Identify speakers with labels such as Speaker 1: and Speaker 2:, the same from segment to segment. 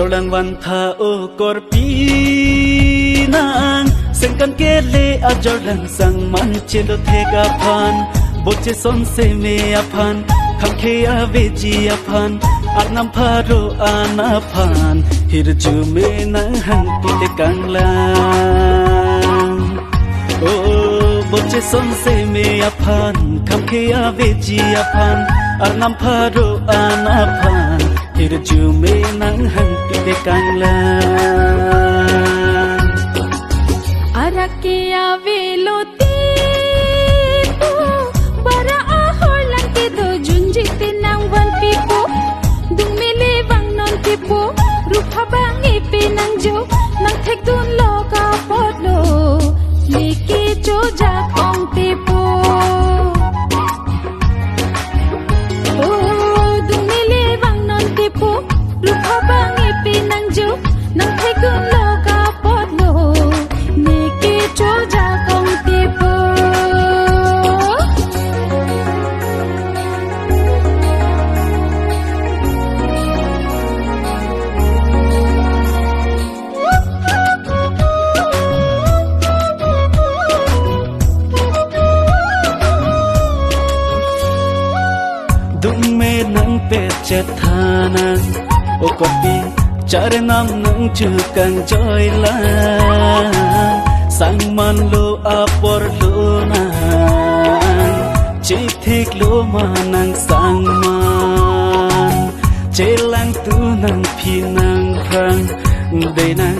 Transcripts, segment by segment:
Speaker 1: Jordan van tha o korpinang Sengkan kele a Jordan sang man chelo thega phan Boche son se me aphan Khamke a veji aphan Arnam pharo ana phan Hirju me nang hang pile kanglang Oh boche son se me aphan Khamke a veji aphan Arnam pharo ana phan Hirju me nang hang pile kanglang
Speaker 2: Arakia veloti po bara ahor lang kedo junjiti nang wan pipo dumili bang non tipo rupa bang ipinang jo nang thekdun loka podlo liki jo jakong tipo oh dumili bang non tipo rupa bang ipinang jo nang thekdun loka podlo Choja kong tipo
Speaker 1: Dung me nang pe chet thanan o kopi chare nam nang chu kang joy la Sang man lo apor lo nang Chik thik lo manang sang man Chelang tu nang phi nang khang Day nang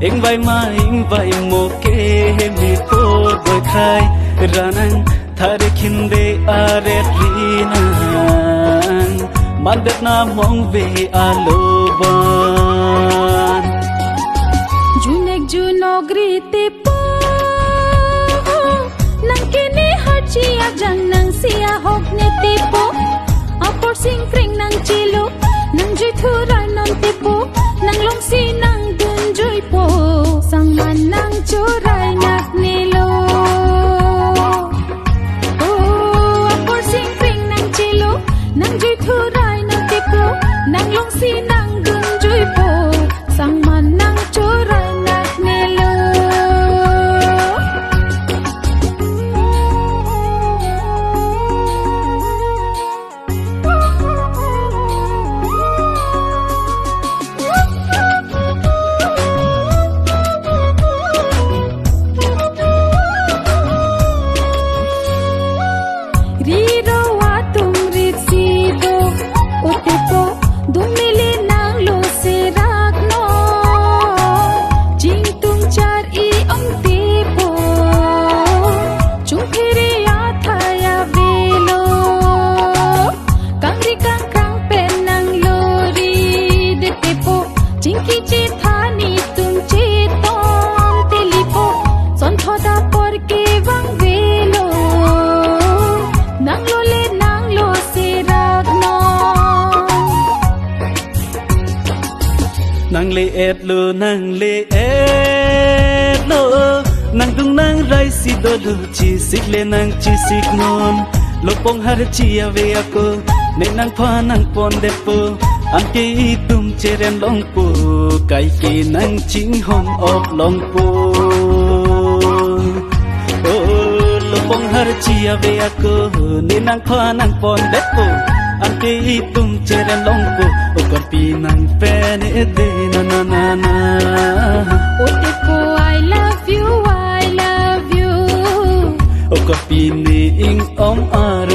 Speaker 1: ing vai ma ing vai mo ke mi po boy khai Ranang thare khinde are ri nang Mandat na mong ve aloban
Speaker 2: Junek junogrite Chia jang nang sia hok ne tipo apor sing kring nang chilo nang jui thurai non tipo nang long si nang dun jui po sang man nang churai nak nilo oh apor sing kring nang chilo nang jui thurai non tipo nang long si nang dun jui po sang man nang churai nak nilo
Speaker 1: Nang le et lo nang le et lo nang dung nang rai si do lu chi sik le nang chi sik non lo pong har chi ave ako ne nang pha nang pon de po an ke tum cheren long po kai ke nang ching hom op long po oh lo pong har chi ave ako ne nang pha nang pon de po an ke tum cheren long po o kon pi nang pe ne de na na na na
Speaker 2: o tipo I love you o kon
Speaker 1: pi ni ing om ar